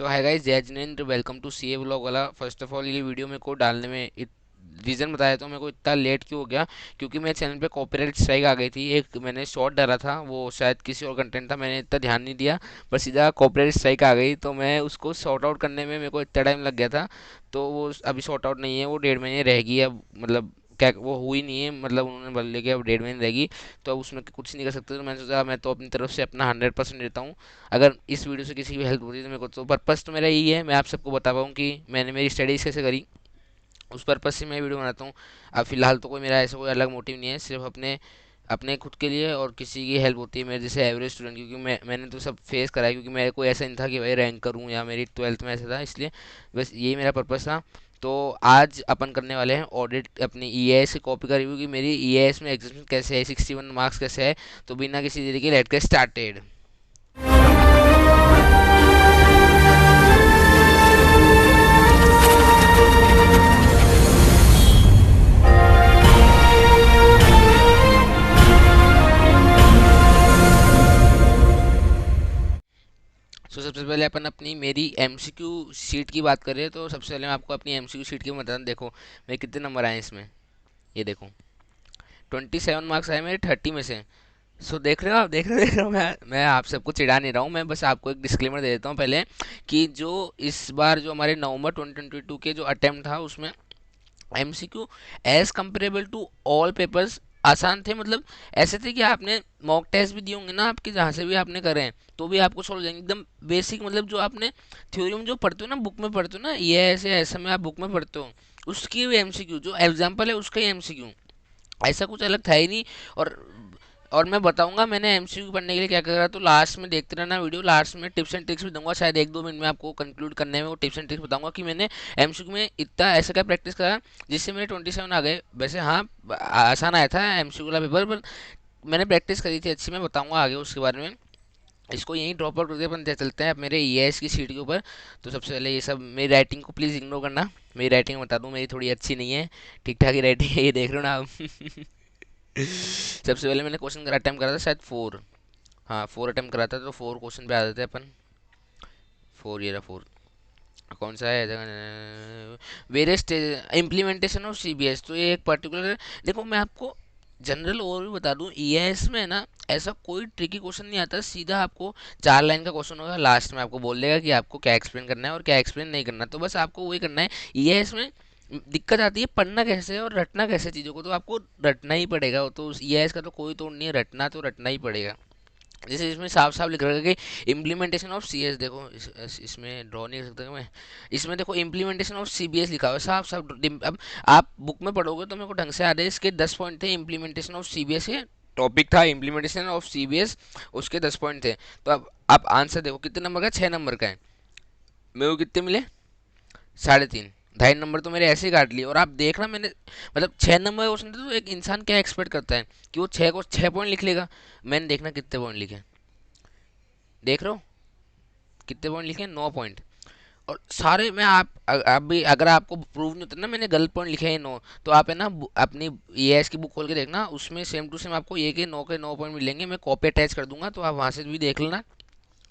So hi guys, Jai Jinendra, welcome to CA vlog वाला। First of all ये video मेरे को डालने में रीज़न बताया तो मेरे को इतना लेट क्यों हो गया, क्योंकि मेरे चैनल पे कॉपीराइट स्ट्राइक आ गई थी। एक मैंने शॉर्ट डाला था, वो शायद किसी और कंटेंट था, मैंने इतना ध्यान नहीं दिया, बस सीधा कॉपीराइट स्ट्राइक आ गई। तो मैं उसको सॉर्ट आउट करने में मेरे को इतना टाइम लग गया था। तो वो अभी सॉर्ट आउट नहीं है, वो 1.5 महीने रहेगी अब, मतलब क्या वो हुई नहीं है, मतलब उन्होंने बोल दिया कि अब 1.5 महीने रहेगी। तो अब उसमें कुछ नहीं कर सकते। तो मैंने सोचा मैं तो अपनी तरफ से अपना 100% देता हूँ। अगर इस वीडियो से किसी की हेल्प होती है तो मेरे को, तो पर्पस तो मेरा यही है, मैं आप सबको बता पाऊँ कि मैंने मेरी स्टडीज़ कैसे करी, उस पर्पस से मैं वीडियो बनाता हूँ। अब फिलहाल तो कोई मेरा ऐसा कोई अलग मोटिव नहीं है, सिर्फ अपने अपने खुद के लिए और किसी की हेल्प होती है मेरे जैसे एवरेज स्टूडेंट, क्योंकि मैंने तो सब फेस करा है, क्योंकि मेरे को ऐसा नहीं था कि भाई रैंक करूँ, या मेरी 12th में ऐसा था, इसलिए बस यही मेरा पर्पस था। तो आज अपन करने वाले हैं ऑडिट अपनी ईएएस की कॉपी का रिव्यू, कि मेरी ईएएस में एग्जाम कैसे है, 61 मार्क्स कैसे है। तो बिना किसी देरी के लेट गेट स्टार्टेड। सो सबसे पहले अपन अपनी मेरी एमसीक्यू शीट की बात करें, तो सबसे पहले मैं आपको अपनी एमसीक्यू शीट की बता दूं। देखो मेरे कितने नंबर आए इसमें, ये देखो 27 मार्क्स आए मेरे 30 में से। सो देख रहे हो आप, देख रहे हो, मैं आप सबको चिढ़ा नहीं रहा हूँ, मैं बस आपको एक डिस्क्लेमर दे देता हूँ पहले, कि जो इस बार जो हमारे नवंबर 2022 के जो अटेम्प्ट था, उसमें MCQ as comparable to all papers आसान थे। मतलब ऐसे थे कि आपने मॉक टेस्ट भी दिए होंगे ना आपके, जहाँ से भी आपने करे हैं, तो भी आपको सॉल्व जाएंगे एकदम बेसिक। मतलब जो आपने थ्योरी में जो पढ़ते हो ना, बुक में पढ़ते हो ना, ये ऐसे ऐसे में आप बुक में पढ़ते हो, उसकी भी एमसीक्यू जो एग्जाम्पल है उसका ही एमसीक्यू, ऐसा कुछ अलग था ही नहीं। और और मैं बताऊंगा मैंने एमसीक्यू पढ़ने के लिए क्या करा। तो लास्ट में देखते रहना वीडियो, लास्ट में टिप्स एंड ट्रिक्स भी दूंगा, शायद 1-2 मिनट में आपको कंक्लूड करने में वो टिप्स एंड ट्रिक्स बताऊंगा कि मैंने एमसीक्यू में इतना ऐसा क्या प्रैक्टिस करा जिससे मेरे 27 आ गए। वैसे हाँ, आसान आया था एमसीक्यू वाला पेपर, पर मैंने प्रैक्टिस करी थी अच्छी, मैं बताऊंगा आगे उसके बारे में। इसको यहीं ड्रॉप आउट करके अपन चलते हैं अब मेरे ईएएस की सीट के ऊपर। तो सबसे पहले ये सब मेरी राइटिंग को प्लीज़ इग्नोर करना। मेरी राइटिंग बता दूं, मेरी थोड़ी अच्छी नहीं है, ठीक ठाक ही राइटिंग है, ये देख रहे हो ना आप। सबसे पहले मैंने क्वेश्चन करा अटेम्प्ट करा था शायद 4, हाँ 4 अटेम्प्ट करा था, तो 4 क्वेश्चन पे आ जाते हैं अपन। 4, ये रहा 4। कौन सा है, वेरियस इम्प्लीमेंटेशन ऑफ सीबीएस। तो ये एक पर्टिकुलर, देखो मैं आपको जनरल ओवर भी बता दूं, ईएएस में है ना ऐसा कोई ट्रिकी क्वेश्चन नहीं आता, सीधा आपको 4 लाइन का क्वेश्चन होगा, लास्ट में आपको बोल देगा कि आपको क्या एक्सप्लेन करना है और क्या एक्सप्लेन नहीं करना, तो बस आपको वही करना है। ईएएस में दिक्कत आती है पढ़ना कैसे है और रटना कैसे चीज़ों को, तो आपको रटना ही पड़ेगा। वो तो ईएएस का तो कोई तोड़ नहीं है, रटना तो रटना ही पड़ेगा। जैसे इसमें साफ साफ लिख रखा है कि इम्प्लीमेंटेशन ऑफ सीएस, देखो इसमें ड्रॉ नहीं कर सकता मैं, इसमें देखो इम्प्लीमेंटेशन ऑफ सीबीएस लिखा हुआ है साफ साफ। अब आप बुक में पढ़ोगे तो मेरे को ढंग से याद है, इसके 10 पॉइंट थे इम्प्लीमेंटेशन ऑफ सीबीएस के, टॉपिक था इम्प्लीमेंटेशन ऑफ सीबीएस, उसके 10 पॉइंट थे। तो अब आप आंसर देखो कितने नंबर का है, 6 नंबर का है। मेरे को कितने मिले, 3.5। 2.5 नंबर तो मेरे ऐसे ही काट लिए। और आप देखना मैंने, मतलब 6 नंबर का क्वेश्चन था, तो एक इंसान क्या एक्सपेक्ट करता है कि वो 6 पॉइंट लिख लेगा। मैंने देखना कितने पॉइंट लिखे, देख रहे हो कितने पॉइंट लिखे, 9 पॉइंट। और सारे मैं आप भी अगर आपको प्रूव नहीं होता ना मैंने गलत पॉइंट लिखे हैं 9, तो आप है ना अपनी ईएएस की बुक खोल के देखना, उसमें सेम टू सेम आपको ये के 9 पॉइंट मिलेंगे। मैं कॉपी अटैच कर दूंगा, तो आप वहां से भी देख लेना,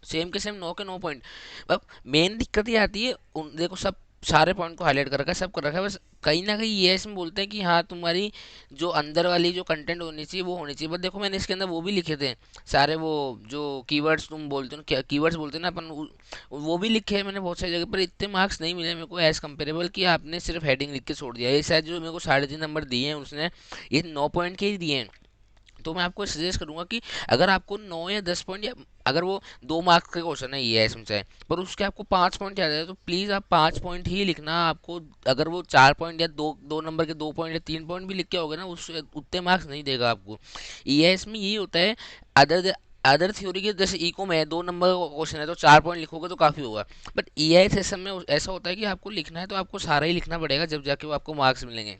सेम के सेम 9 के 9 पॉइंट। अब मेन दिक्कत ये आती है, देखो सब सारे पॉइंट को हाईलाइट कर रखा है, सब कर रखा है, बस कहीं ना कहीं ये इसमें बोलते हैं कि हाँ तुम्हारी जो अंदर वाली जो कंटेंट होनी चाहिए वो होनी चाहिए। बट देखो मैंने इसके अंदर वो भी लिखे थे सारे, वो जो कीवर्ड्स तुम बोलते हो, क्या कीवर्ड्स बोलते हैं ना अपन, वो भी लिखे हैं मैंने बहुत सारी जगह पर। इतने मार्क्स नहीं मिले मेरे को एज कंपेरेबल, कि आपने सिर्फ हेडिंग लिख के छोड़ दिया। ये शायद जो मेरे को 3.5 नंबर दिए हैं उसने, ये 9 पॉइंट के ही दिए हैं। तो मैं आपको सजेस्ट करूंगा कि अगर आपको 9 या 10 पॉइंट, या अगर वो 2 मार्क्स का क्वेश्चन है ये इसमें से, पर उसके आपको 5 पॉइंट याद है, तो प्लीज़ आप 5 पॉइंट ही लिखना। आपको अगर वो 4 पॉइंट या दो दो नंबर के 2 पॉइंट या 3 पॉइंट भी लिख के होगे ना, उस उतने मार्क्स नहीं देगा आपको। ये इसमें यही होता है। अदर अदर थ्योरी के जैसे इको में है, 2 नंबर का क्वेश्चन है तो 4 पॉइंट लिखोगे तो काफ़ी होगा। बट ई आई सेशन में ऐसा होता है कि आपको लिखना है तो आपको सारा ही लिखना पड़ेगा, जब जाके वो आपको मार्क्स मिलेंगे।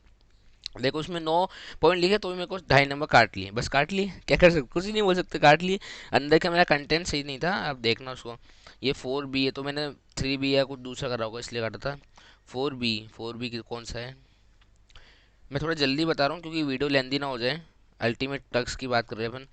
देखो उसमें 9 पॉइंट लिखे तो भी मेरे को 2.5 नंबर काट लिए, बस काट लिए, क्या कर सकते, कुछ ही नहीं बोल सकते, काट लिए। अंदर का मेरा कंटेंट सही नहीं था, अब देखना उसको। ये 4 बी है, तो मैंने 3 बी या कुछ दूसरा करा होगा इसलिए काटा था। 4 बी कौन सा है, मैं थोड़ा जल्दी बता रहा हूँ क्योंकि वीडियो लेंदी ना हो जाए। अल्टीमेट टक्स की बात कर रहे हैं अपन।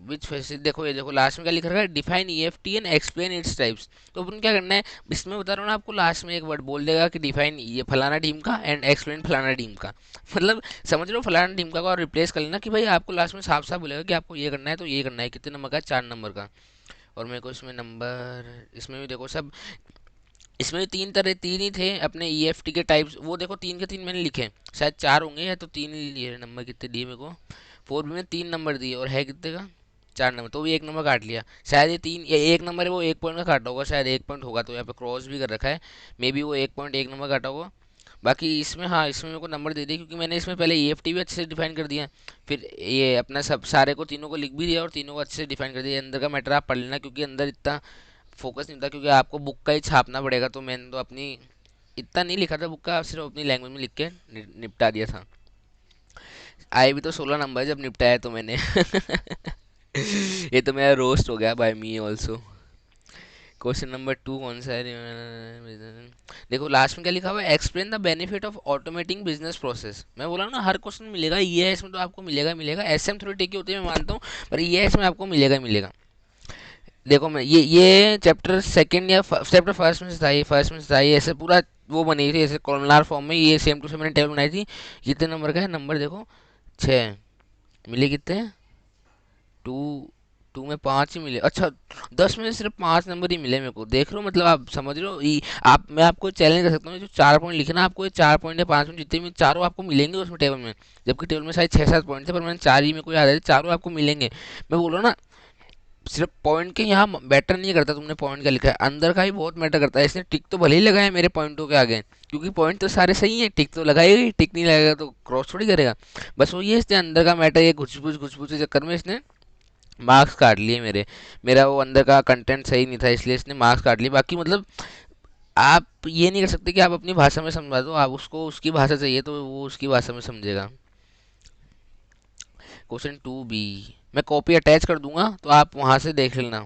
विच फैसिलिटी, देखो ये देखो लास्ट में क्या लिखा रखा है, define EFT and explain its types. तो अपन क्या करना है, इसमें बता रहा हूँ ना आपको, लास्ट में एक वर्ड बोल देगा कि डिफाइन ये फलाना टीम का एंड एक्सप्लेन फलाना टीम का। मतलब समझ लो फलाना टीम का और रिप्लेस कर लेना कि भाई आपको लास्ट में साफ साफ बोलेगा कि आपको ये करना है तो ये करना है। कितने नंबर का, 4 नंबर का। और मेरे को इसमें नंबर, इसमें भी देखो सब, इसमें भी तीन तरह, तीन ही थे अपने ईएफटी के टाइप्स, वो देखो तीन के तीन मैंने लिखे हैं, शायद चार होंगे या तो तीन ही लिए। नंबर कितने दिए मेरे को, 4B में 3 नंबर दिए और है कितने का, 4 नंबर, तो भी 1 नंबर काट लिया। शायद ये तीन, ये 1 नंबर है वो 1 पॉइंट का काटा होगा, शायद 1 पॉइंट होगा, तो यहाँ पे क्रॉस भी कर रखा है, मे बी वो 1 पॉइंट 1 नंबर काटा होगा। बाकी इसमें हाँ, इसमें मेरे को नंबर दे दिए क्योंकि मैंने इसमें पहले ईएफटी भी अच्छे से डिफाइन कर दिया, फिर ये अपना सब सारे को तीनों को लिख भी दिया और तीनों को अच्छे से डिफाइन कर दिया। अंदर का मैटर आप पढ़ लेना क्योंकि अंदर इतना फोकस नहीं होता, क्योंकि आपको बुक का ही छापना पड़ेगा, तो मैंने तो अपनी इतना नहीं लिखा था बुक का, सिर्फ अपनी लैंग्वेज में लिख के निपटा दिया था। आए भी तो 16 नंबर जब निपटाया तो मैंने ये तो मेरा रोस्ट हो गया by me also. Question number 2 कौन सा है, देखो लास्ट में क्या लिखा हुआ है, explain the benefit of automating business process. मैं बोला ना हर क्वेश्चन मिलेगा, ये है इसमें तो आपको मिलेगा मिलेगा, एसएम थोड़ी टिकी होती है मैं मानता हूँ, पर ये इसमें आपको मिलेगा मिलेगा। देखो मैं ये चैप्टर सेकंड या चैप्टर फर्स्ट में से था, ये फर्स्ट में से था, ये ऐसे पूरा वो बनी थी ऐसे कॉलमनार फॉर्म में, ये सेम टू सेम मैंने टेबल बनाई थी। कितने नंबर का है, नंबर देखो 6 मिले, कितने, टू, टू में 5 ही मिले, अच्छा 10 में से सिर्फ 5 नंबर ही मिले मेरे को, देख रहे हो, मतलब आप समझ रहे हो आप, मैं आपको चैलेंज कर सकता हूँ, जो 4 पॉइंट लिखे ना आपको, ये 4 पॉइंट या 5 पॉइंट जितने भी चारों आपको मिलेंगे उसमें टेबल में, जबकि टेबल में शायद 6-7 पॉइंट थे, पर मैंने चार ही मेरे को याद है, चारों आपको मिलेंगे। मैं बोल रहा हूँ ना, सिर्फ पॉइंट के यहाँ मैटर नहीं करता तुमने पॉइंट का लिखा है, अंदर का ही बहुत मैटर करता है। इसने टिक तो भले ही लगाया मेरे पॉइंटों के आगे, क्योंकि पॉइंट तो सारे सही हैं, टिक तो लगाएगा ही, टिक नहीं लगाएगा तो क्रॉस थोड़ी करेगा। बस वो ये इसने अंदर का मैटर, ये घुसपुस के चक्कर में इसने मार्क्स काट लिए मेरे, मेरा वो अंदर का कंटेंट सही नहीं था इसलिए इसने मार्क्स काट लिए। बाकी मतलब आप ये नहीं कर सकते कि आप अपनी भाषा में समझा दो, आप उसको उसकी भाषा चाहिए तो वो उसकी भाषा में समझेगा। क्वेश्चन 2B, मैं कॉपी अटैच कर दूंगा तो आप वहां से देख लेना,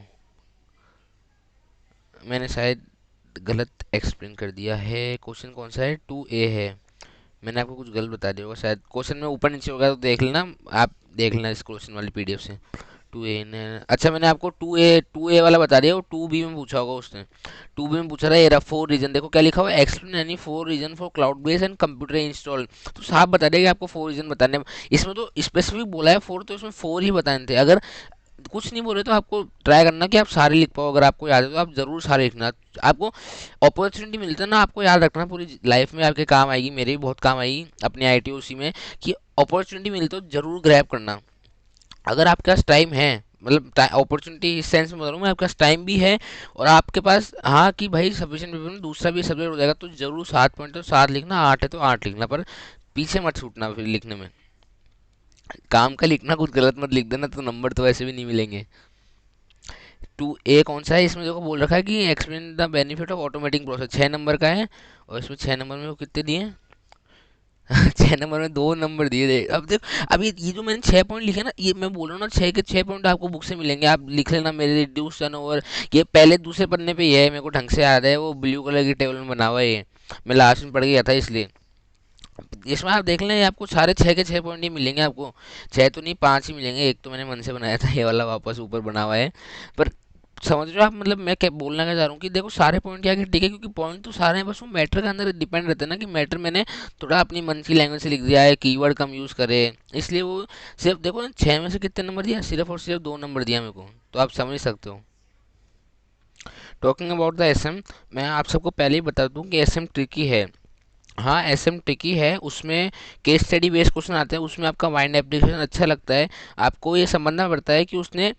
मैंने शायद गलत एक्सप्लेन कर दिया है। क्वेश्चन कौन सा है, 2A है, मैंने आपको कुछ गलत बता दिया होगा शायद, क्वेश्चन में ऊपर नीचे होगा तो देख लेना, आप देख लेना इस क्वेश्चन वाली पीडीएफ से। 2A ने, अच्छा मैंने आपको 2A वाला बता दिया, वो 2B में पूछा होगा उसने। 2B में पूछा रहा है, 4 रीजन, देखो क्या लिखा हुआ है, explain any 4 reason for cloud base and computer install. तो साफ बता दिया कि आपको 4 रीजन बताने, इसमें तो स्पेसिफिक बोला है 4, तो इसमें 4 ही बताने थे। अगर कुछ नहीं बोले तो आपको ट्राई करना कि आप सारे लिख पाओ, अगर आपको याद है तो आप जरूर सारे लिखना। आपको अपॉर्चुनिटी मिलता है ना, आपको याद रखना, पूरी लाइफ में आपके काम आएगी, मेरे भी बहुत काम आएगी अपनी आईटीओसी में, कि अपॉर्चुनिटी मिलती तो जरूर ग्रैब करना। अगर आपके पास टाइम है, मतलब अपॉर्चुनिटी इस सेंस में बता रहा हूँ मैं, आपके पास टाइम भी है और आपके पास हाँ कि भाई सफिशिएंट पेपर में दूसरा भी सब्जेक्ट हो जाएगा, तो जरूर 7 पॉइंट तो 7 लिखना, 8 है तो 8 लिखना, पर पीछे मत छूटना फिर लिखने में। काम का लिखना, कुछ गलत मत लिख देना, तो नंबर तो वैसे भी नहीं मिलेंगे। 2A कौन सा है, इसमें देखो बोल रखा है कि explain the benefit of automatic process, 6 number का है, और इसमें 6 नंबर में वो कितने दिए 6 नंबर में 2 नंबर दिए थे। अब देखो, अब ये जो मैंने 6 पॉइंट लिखे ना, ये मैं बोल रहा हूँ ना, 6 के 6 पॉइंट आपको बुक से मिलेंगे, आप लिख लेना, मेरे रिड्यूस टर्नओवर, ये पहले दूसरे पन्ने पे ये है, मेरे को ढंग से याद है, वो ब्लू कलर की टेबल में बना हुआ है ये, मैं लास्ट में पढ़ गया था इसलिए। इसमें आप देख लें, आपको सारे 6 के 6 पॉइंट ही मिलेंगे आपको, 6 तो नहीं 5 ही मिलेंगे, एक तो मैंने मन से बनाया था ये वाला वापस ऊपर बना हुआ है। पर समझ रहे हो आप, मतलब मैं क्या बोलना क्या चाह रहा हूँ कि देखो सारे पॉइंट क्या कि ठीक है, क्योंकि पॉइंट तो सारे हैं, बस वो मैटर के अंदर डिपेंड रहते हैं ना, कि मैटर मैंने थोड़ा अपनी मन की लैंग्वेज से लिख दिया है, कीवर्ड कम यूज़ करे, इसलिए वो सिर्फ देखो ना, 6 में से कितने नंबर दिया, सिर्फ और सिर्फ 2 नंबर दिया मेरे को, तो आप समझ सकते हो। टॉकिंग अबाउट द एसएम, मैं आप सबको पहले ही बता दूं कि एसएम ट्रिकी है। हाँ एसएम ट्रिकी है, उसमें केस स्टडी बेस्ड क्वेश्चन आते हैं, उसमें आपका माइंड एप्लीकेशन अच्छा लगता है, आपको ये समझना पड़ता है कि उसने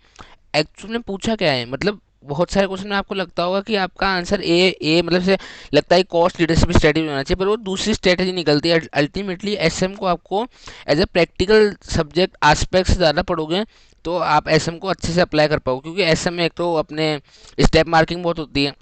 एक्चुअल में पूछा क्या है। मतलब बहुत सारे क्वेश्चन में आपको लगता होगा कि आपका आंसर ए मतलब से लगता है कॉस्ट लीडरशिप स्ट्रेटेजी होना चाहिए, पर वो दूसरी स्ट्रेटेजी निकलती है। अल्टीमेटली एसएम को आपको as a practical subject aspect से ज़्यादा पढ़ोगे तो आप एसएम को अच्छे से अप्लाई कर पाओगे, क्योंकि एसएम में एक तो अपने स्टेप मार्किंग बहुत होती है,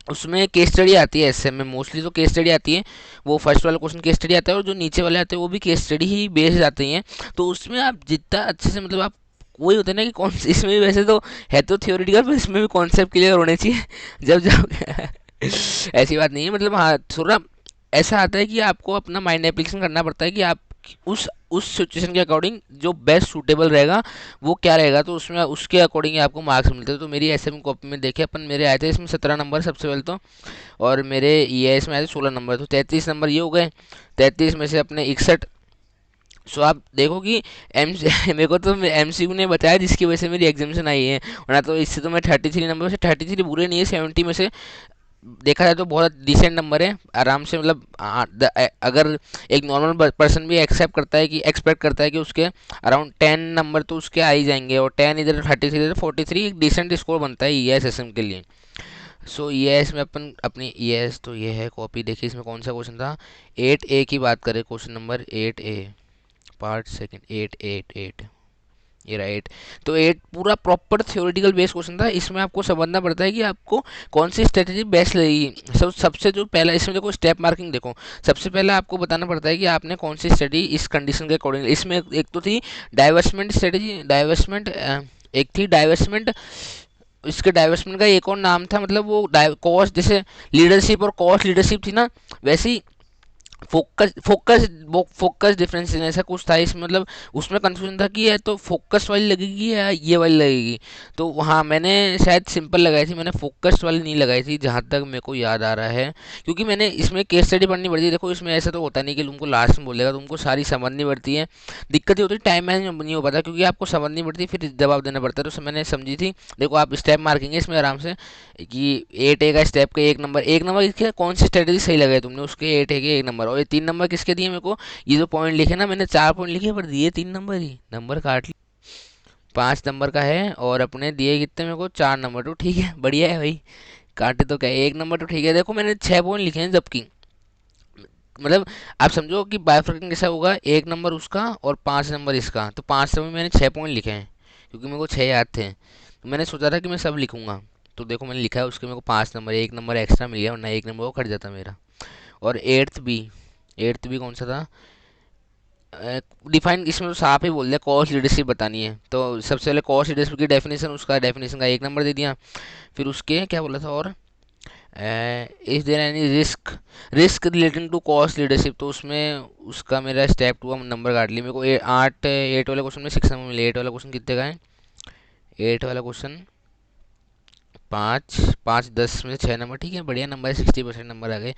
उसमें केस स्टडी आती है एसएम में, मोस्टली तो केस स्टडी आती है, वो फर्स्ट वाला क्वेश्चन केस स्टडी आता है और जो नीचे वाले आते हैं वो भी केस स्टडी ही बेस्ड आते हैं। तो उसमें आप जितना अच्छे से, मतलब आप वही होता है ना कि कौन इसमें भी वैसे तो है तो थियोरेटिकल, पर इसमें भी कॉन्सेप्ट क्लियर होने चाहिए जब जब ऐसी बात नहीं है, मतलब हाँ थोड़ा ऐसा आता है कि आपको अपना माइंड एप्लीकेशन करना पड़ता है कि आप उस सिचुएशन के अकॉर्डिंग जो बेस्ट सूटेबल रहेगा वो क्या रहेगा, तो उसमें उसके अकॉर्डिंग आपको मार्क्स मिलते हैं। तो मेरी ऐसे में कॉपी में देखे अपन, मेरे आए थे इसमें 17 नंबर सबसे पहले तो, और मेरे EIS में आए थे 16 नंबर, तो 33 नंबर ये हो गए। 33 में से अपने 61। सो आप देखो कि एम मेरे को तो MCQ ने बताया जिसकी वजह से मेरी एग्जामेशन आई है, वरना तो इससे तो मैं 33 नंबर से, 33 बुरे नहीं है, 70 में से देखा जाए तो बहुत डिसेंट नंबर है आराम से। मतलब अगर एक नॉर्मल पर्सन भी एक्सेप्ट करता है कि एक्सपेक्ट करता है कि उसके अराउंड 10 नंबर तो उसके आ ही जाएंगे, और 10 इधर 33 इधर 43, एक डिसेंट स्कोर बनता है EIS SM के लिए। सो EIS में अपन अपनी EIS तो ये है कॉपी, देखिए इसमें कौन सा क्वेश्चन था। 8A की बात करें, question number 8A, part second, 8 ये राइट। तो 8 पूरा प्रॉपर थ्योरेटिकल बेस्ड क्वेश्चन था। इसमें आपको समझना पड़ता है कि आपको कौन सी स्ट्रेटेजी बेस्ट लगेगी। सबसे जो पहला इसमें देखो स्टेप मार्किंग देखो, सबसे पहले आपको बताना पड़ता है कि आपने कौन सी स्ट्रेटेजी इस कंडीशन के अकॉर्डिंग। इसमें एक तो थी डाइवर्समेंट स्ट्रेटेजी, डाइवर्समेंट, एक थी डाइवर्समेंट। इसके डाइवर्समेंट का एक और नाम था, मतलब वो कॉस्ट, जैसे लीडरशिप और कॉस्ट लीडरशिप थी ना, वैसी फोकस फोकस फोकस डिफरेंस ऐसा कुछ था इसमें। मतलब उसमें कंफ्यूजन था कि ये तो फोकस वाली लगेगी या ये वाली लगेगी। तो हाँ, मैंने शायद सिंपल लगाई थी, मैंने फोकस वाली नहीं लगाई थी जहाँ तक मेरे को याद आ रहा है, क्योंकि मैंने इसमें केस स्टडी पढ़नी पड़ती है। देखो इसमें ऐसा तो होता नहीं कि तुमको लास्ट में बोलेगा, तुमको सारी समझनी पड़ती है। दिक्कत ये होती है टाइम मैनेज नहीं हो पाता, क्योंकि आपको समझनी पड़ती है फिर जवाब देना पड़ता है। तो मैंने समझी थी। देखो आप स्टेप मार्किंग इसमें आराम से कि 8A का स्टेप के 1 नंबर, 1 नंबर इसके कौन सी स्ट्रेटेजी सही लगे तुमने, उसके 8A के 1 नंबर, और ये 3 नंबर किसके दिए मेरे को। ये जो पॉइंट लिखे ना, मैंने 4 पॉइंट लिखे पर दिए 3 नंबर ही, नंबर काट लिए। 5 नंबर का है और अपने दिए कितने मेरे को, 4 नंबर। तो ठीक है, बढ़िया है भाई, काटे तो क्या 1 नंबर, तो ठीक है। देखो मैंने 6 पॉइंट लिखे हैं, जबकि मतलब आप समझो कि बायोफ्रिकिंग कैसा होगा, 1 नंबर उसका और 5 नंबर इसका, तो 5 में मैंने 6 पॉइंट लिखे हैं, क्योंकि मेरे को 6 याद थे। तो मैंने सोचा था कि मैं सब लिखूंगा, तो देखो मैंने लिखा है उसके मेरे को 5 नंबर, 1 नंबर एक्स्ट्रा मिल गया, वरना 1 नंबर वो कट जाता मेरा। और एट्थ बी कौन सा था, डिफाइन, इसमें तो साफ ही बोल दिया कॉस्ट लीडरशिप बतानी है। तो सबसे पहले कॉस्ट लीडरशिप की डेफिनेशन, उसका डेफिनेशन का 1 नंबर दे दिया। फिर उसके क्या बोला था, और is there any risk, risk relating to cost leadership, तो उसमें उसका मेरा स्टेप 2 नंबर काट लिया। मेरे को 8 वाले क्वेश्चन में 6 नंबर मिले। 8 वाला क्वेश्चन कितने का है, 8 वाला क्वेश्चन 5 5 10 में से 6 नंबर, ठीक है, बढ़िया नंबर है, 60% नंबर आ गए।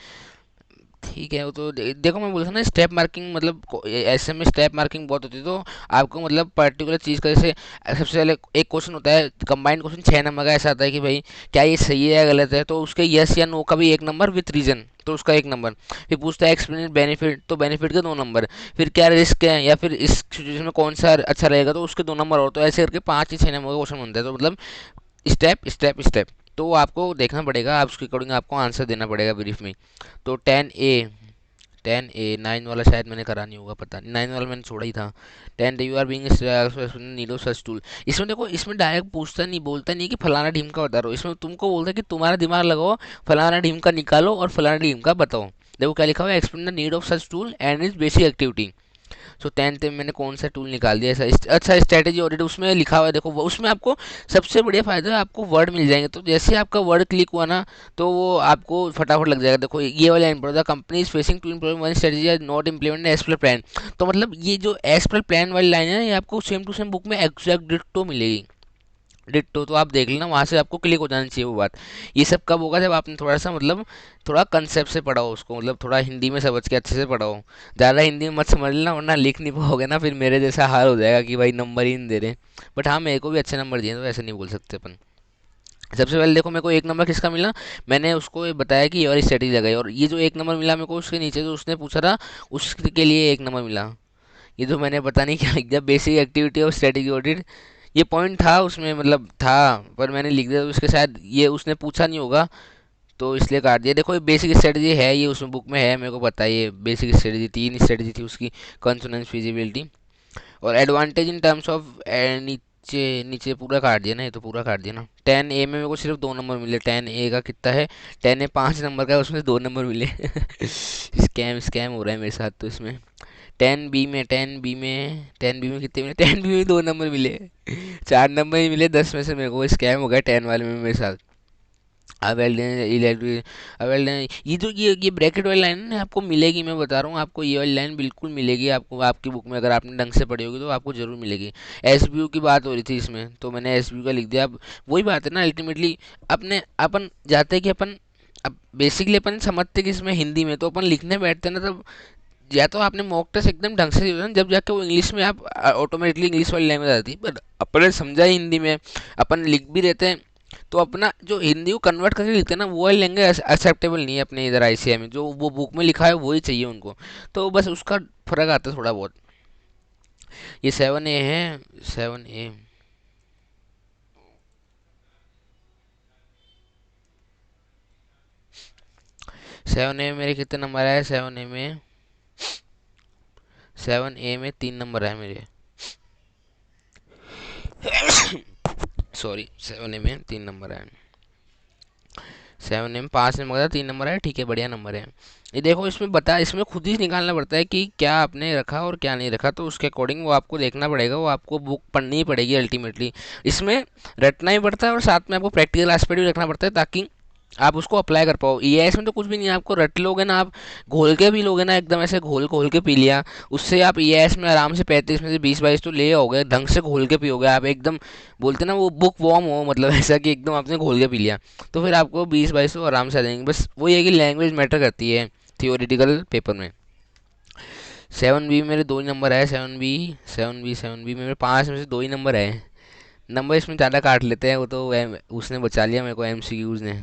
ठीक है, वो तो देखो मैं बोल रहा था ना स्टेप मार्किंग, मतलब ऐसे में स्टेप मार्किंग बहुत होती है। तो आपको मतलब पर्टिकुलर चीज़ का, जैसे सबसे पहले एक क्वेश्चन होता है कंबाइंड क्वेश्चन 6 नंबर का, ऐसा आता है कि भाई क्या ये सही है या गलत है, तो उसके यस या नो का भी 1 नंबर विथ रीजन, तो उसका 1 नंबर। फिर पूछता है एक्सप्लेन बेनिफिट, तो बेनिफिट के 2 नंबर। फिर क्या रिस्क है, या फिर इस सिचुएशन में कौन सा अच्छा रहेगा, तो उसके 2 नंबर। और तो ऐसे करके 5 या 6 नंबर का क्वेश्चन बनता है। तो मतलब स्टेप स्टेप स्टेप, तो आपको देखना पड़ेगा, आप उसके अकॉर्डिंग आपको आंसर देना पड़ेगा ब्रीफ में। तो 10A 9 वाला शायद मैंने करा नहीं होगा, पता नहीं, 9 वाला मैंने छोड़ा ही था। 10 you are being need of such tool. इसमें देखो, इसमें डायरेक्ट पूछता नहीं, बोलता नहीं कि फलाना ढीम का बता रहा हो, इसमें तुमको बोलता है कि तुम्हारा दिमाग लगाओ, फलाना ढीम का निकालो और फलाना ढीम का बताओ। देखो क्या लिखा हुआ है, explain the need of such tool and is basic activity. So 10th में मैंने कौन सा टूल निकाल दिया ऐसा, अच्छा स्ट्रेटेजी ऑडिट उसमें लिखा हुआ है। देखो उसमें आपको सबसे बढ़िया फायदा है, आपको वर्ड मिल जाएंगे। तो जैसे ही आपका वर्ड क्लिक हुआ ना, तो वो आपको फटाफट लग जाएगा। देखो ये वाला लाइन पढ़ो, the company is facing to implement one strategy not implement as per plan. तो मतलब ये जो एज पर प्लान वाली लाइन है ना, ये आपको सेम टू सेम बुक में एग्जैक्ट डिट्टो मिलेगी, डिट्टो। तो आप देख लेना, वहाँ से आपको क्लिक हो जानी चाहिए वो बात। ये सब कब होगा, जब आपने थोड़ा सा मतलब थोड़ा कंसेप्ट से पढ़ा हो उसको, मतलब थोड़ा हिंदी में समझ के अच्छे से पढ़ा हो। ज़्यादा हिंदी में मत समझ लेना, वरना लिख नहीं पाओगे ना, फिर मेरे जैसा हाल हो जाएगा कि भाई नंबर ही नहीं दे रहे। बट हाँ, मेरे को भी अच्छे नंबर दिए, तो ऐसे नहीं बोल सकते अपन। सबसे पहले देखो मेरे को 1 नंबर किसका मिला, मैंने उसको ये बताया कि ये वाली स्ट्रेटेजी लगाई, और ये जो 1 नंबर मिला मेरे को, उसके नीचे जो उसने पूछा था उसके लिए 1 नंबर मिला। ये तो मैंने पता नहीं क्या लिख दिया, basic activity of strategy audit. ये पॉइंट था उसमें, मतलब था, पर मैंने लिख दिया, तो उसके शायद ये उसने पूछा नहीं होगा, तो इसलिए काट दिया। देखो ये बेसिक स्ट्रेटजी है, ये उसमें बुक में है, मेरे को पता है। ये बेसिक स्ट्रेटजी 3 स्ट्रेटजी थी उसकी, कॉन्सोनेंस, फिजिबिलिटी और एडवांटेज इन टर्म्स ऑफ। नीचे नीचे पूरा काट दिया ना, ये तो पूरा काट दिया ना। 10A में मेरे को सिर्फ 2 नंबर मिले। 10A का कितना है, 10A 5 नंबर का है, उसमें 2 नंबर मिले। स्कैम स्कैम हो रहा है मेरे साथ तो इसमें। 10B में कितने मिले, 10B में 2 नंबर मिले। 4 नंबर ही मिले 10 में से मेरे को, स्कैम हो गया 10 वाले में मेरे साथ। इलेक्ट्रिक ये जो ये ब्रैकेट वाली लाइन है ना, आपको मिलेगी, मैं बता रहा हूँ आपको, ये वाली लाइन बिल्कुल मिलेगी आपको आपकी बुक में, अगर आपने ढंग से पढ़ी होगी तो आपको जरूर मिलेगी। एसबीयू की बात हो रही थी इसमें, तो मैंने एसबीयू का लिख दिया। अब वही बात है ना, अल्टीमेटली अपने अपन जाते हैं कि अपन, अब बेसिकली अपन समझते कि इसमें हिंदी में, तो अपन लिखने बैठते हैं ना, तब या तो आपने मॉक टेस्ट एकदम ढंग से दिया ना, जब जाके वो इंग्लिश में आप ऑटोमेटिकली इंग्लिश वाली लैंग्वेज आती है, बट अपने समझा ही हिंदी में, अपन लिख भी रहते हैं, तो अपना जो हिंदी को कन्वर्ट करके लिखते हैं ना, वो वाली लैंग्वेज एक्सेप्टेबल नहीं है अपने इधर आईसीआई में, जो वो बुक में लिखा है वही चाहिए उनको। तो बस उसका फर्क आता है थोड़ा बहुत। ये 7A है, 7A। 7A में मेरे कितने नंबर आए? 7A में, 7A में 3 नंबर आए मेरे। सॉरी, 7A में 3 नंबर आए। 7A में 5 नंबर था, 3 नंबर आए, ठीक है, बढ़िया नंबर है। ये देखो इसमें बता, इसमें खुद ही निकालना पड़ता है कि क्या आपने रखा और क्या नहीं रखा, तो उसके अकॉर्डिंग वो आपको देखना पड़ेगा, वो आपको बुक पढ़नी ही पड़ेगी अल्टीमेटली। इसमें रटना ही पड़ता है और साथ में आपको प्रैक्टिकल एस्पेक्ट भी रखना पड़ता है, ताकि आप उसको अप्लाई कर पाओ। ईआईएस में तो कुछ भी नहीं है, आपको रट लोगे ना, आप घोल के भी लोगे ना, एकदम ऐसे घोल घोल के पी लिया, उससे आप ईआईएस में आराम से 35 में से 20-22 तो ले आओगे, ढंग से घोल के पियोगे आप एकदम, बोलते ना वो बुक वार्म हो, मतलब ऐसा कि एकदम आपने घोल के पी लिया, तो फिर आपको 20-22 तो आराम से आ जाएंगे। बस वही है कि लैंग्वेज मैटर करती है थियोरिटिकल पेपर में। 7B मेरे 2 ही नंबर आए, 7B, 7B में मेरे 5 में से 2 ही नंबर आए। नंबर इसमें ज़्यादा काट लेते हैं, वो तो उसने बचा लिया मेरे को, एमसीक्यूज ने।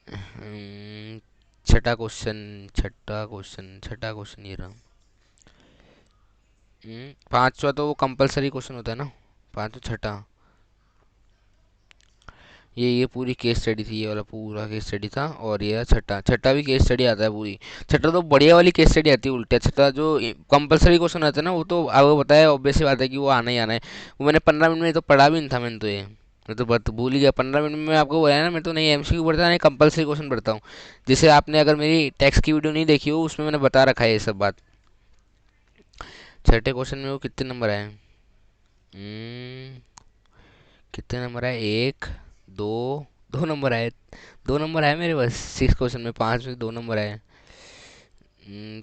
हम्म, छठा क्वेश्चन ये रहा। 5वां तो वो कंपलसरी क्वेश्चन होता है ना, 5वां छठा। ये पूरी केस स्टडी थी, ये वाला पूरा केस स्टडी था, और ये छठा, छठा भी केस स्टडी आता है पूरी। छठा तो बढ़िया वाली केस स्टडी आती है उल्टा, छठा जो कंपलसरी क्वेश्चन आता है ना, वो तो आपको पता है, ऑब्वियस सी बात है कि वो आना ही आना है। वो मैंने 15 मिनट में तो पढ़ा भी नहीं था मैंने, तो ये मैं तो बात भूल ही गया। 15 मिनट में आपको बोला है ना, मैं तो नहीं एमसीक्यू पढ़ता नहीं कंपलसरी क्वेश्चन पढ़ता हूँ। जैसे आपने अगर मेरी टेक्स्ट की वीडियो नहीं देखी हो, उसमें मैंने बता रखा है ये सब बात। छठे क्वेश्चन में वो कितने नंबर आए? हम्म, कितने नंबर आए? एक, दो, 2 नंबर आए। 2 नंबर आए मेरे बस 6 क्वेश्चन में, 5 में से 2 नंबर आए।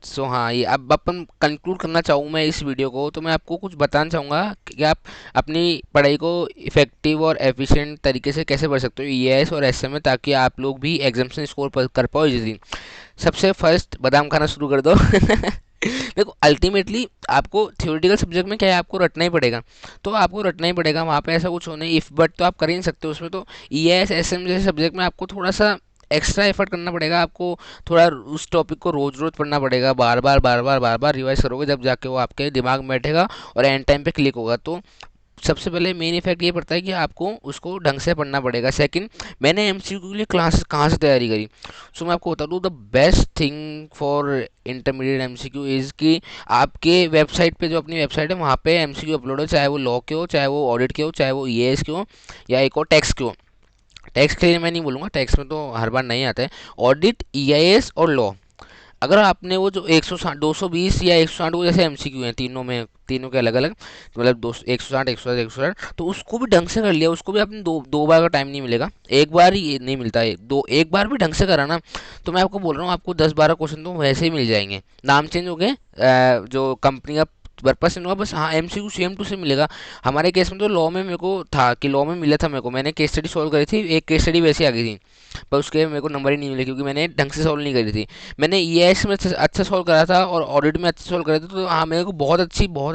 सो हाँ, ये अब अपन कंक्लूड करना चाहूँ मैं इस वीडियो को, तो मैं आपको कुछ बताना चाहूँगा कि आप अपनी पढ़ाई को इफेक्टिव और एफिशिएंट तरीके से कैसे पढ़ सकते हो ईएएस और एसएम में, ताकि आप लोग भी एग्जाम्स में स्कोर कर पाओ इजीली। सबसे फर्स्ट बादाम खाना शुरू कर दो। देखो अल्टीमेटली आपको थ्योरेटिकल सब्जेक्ट में क्या है, आपको रटना ही पड़ेगा, तो आपको रटना ही पड़ेगा, वहाँ पे ऐसा कुछ होना इफ बट तो आप कर ही नहीं सकते उसमें। तो ई एस एस एम जैसे सब्जेक्ट में आपको थोड़ा सा एक्स्ट्रा एफर्ट करना पड़ेगा, आपको थोड़ा उस टॉपिक को रोज रोज पढ़ना पड़ेगा, बार बार बार बार बार बार रिवाइज करोगे, जब जाके वो आपके दिमाग में बैठेगा और एंड टाइम पे क्लिक होगा। तो सबसे पहले मेन इफेक्ट ये पड़ता है कि आपको उसको ढंग से पढ़ना पड़ेगा। सेकंड, मैंने एमसीक्यू के लिए क्लासेस कहाँ से तैयारी करी, सो मैं आपको बता दूँ, the best thing for intermediate MCQ is कि आपके वेबसाइट पे, जो अपनी वेबसाइट है वहाँ पे एमसीक्यू अपलोड हो, चाहे वो लॉ के हो, चाहे वो ऑडिट के हो, चाहे वो ईएएस के हो, या एक और टैक्स के हो। टैक्स के लिए मैं नहीं बोलूँगा, टैक्स में तो हर बार नहीं आता है। ऑडिट, ईआईएस और लॉ, अगर आपने वो जो 160 220 या 160 वो जैसे एमसीक्यू हैं तीनों में, तीनों के अलग अलग, मतलब 160 160 160, तो उसको भी ढंग से कर लिया, उसको भी आपने दो दो बार का टाइम नहीं मिलेगा, एक बार ही नहीं मिलता है, एक बार भी ढंग से करा ना, तो मैं आपको बोल रहा हूँ आपको 10-12 क्वेश्चन तो वैसे ही मिल जाएंगे। नाम चेंज हो गए, जो कंपनी का पर्पस नहीं हुआ, बस हाँ एमसीक्यू सेम टू सेम मिलेगा। हमारे केस में तो लॉ में मेरे को था कि लॉ में मिला था मेरे को, मैंने केस स्टडी सॉल्व करी थी, एक केस स्टडी वैसी आ गई थी, पर उसके मेरे को नंबर ही नहीं मिले क्योंकि मैंने ढंग से सॉल्व नहीं करी थी। मैंने ईएएस में अच्छा सॉल्व करा था और ऑडिट में अच्छा सॉल्व करा था, तो हाँ मेरे को बहुत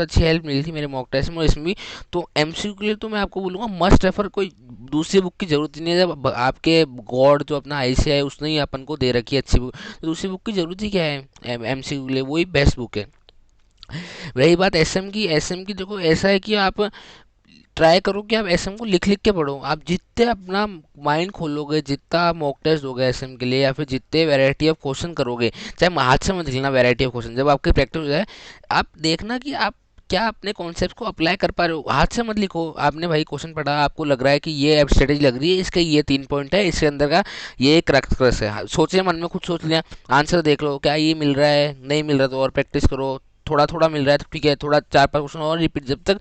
अच्छी हेल्प मिली थी मेरे मॉक टेस्ट में और इसमें भी। तो एमसीक्यू के लिए तो मैं आपको बोलूँगा मस्ट रेफर, कोई दूसरी बुक की जरूरत ही नहीं है, जब आपके गॉड जो अपना आईसीआई है उसने ही अपन को दे रखी है अच्छी बुक, तो दूसरी बुक की जरूरत ही क्या है, एमसीक्यू के लिए वही बेस्ट बुक है। रही बात एसएम की, एसएम की देखो ऐसा है कि आप ट्राई करो कि आप एसएम को लिख लिख के पढ़ो, आप जितने अपना माइंड खोलोगे, जितना मॉक टेस्ट होगा एसएम के लिए, या फिर जितने वैरायटी ऑफ क्वेश्चन करोगे, चाहे हाथ से मत लिखना वैरायटी ऑफ क्वेश्चन, जब आपकी प्रैक्टिस हो जाए आप देखना कि आप क्या अपने कॉन्सेप्ट को अप्लाई कर पा रहे हो। हाथ से मत लिखो, आपने भाई क्वेश्चन पढ़ा, आपको लग रहा है कि ये अब स्ट्रेटेजी लग रही है, इसके ये 3 पॉइंट है, इसके अंदर का ये क्रक्स है, सोचे मन में खुद सोच लिया, आंसर देख लो क्या ये मिल रहा है, नहीं मिल रहा तो और प्रैक्टिस करो, थोड़ा थोड़ा मिल रहा है तो ठीक है, थोड़ा 4-5 क्वेश्चन और रिपीट, जब तक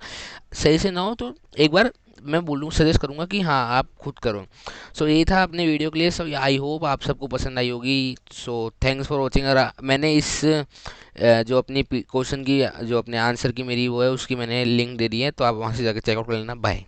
सही से ना हो तो एक बार मैं बोलूँ सजेस्ट करूँगा कि हाँ आप खुद करो। सो यही था अपने वीडियो के लिए। सो आई होप आप सबको पसंद आई होगी। So thanks for watching. अगर मैंने इस जो अपनी क्वेश्चन की जो अपने आंसर की मेरी वो है उसकी मैंने लिंक दे दी है, तो आप वहाँ से जाकर चेकआउट कर लेना। बाय।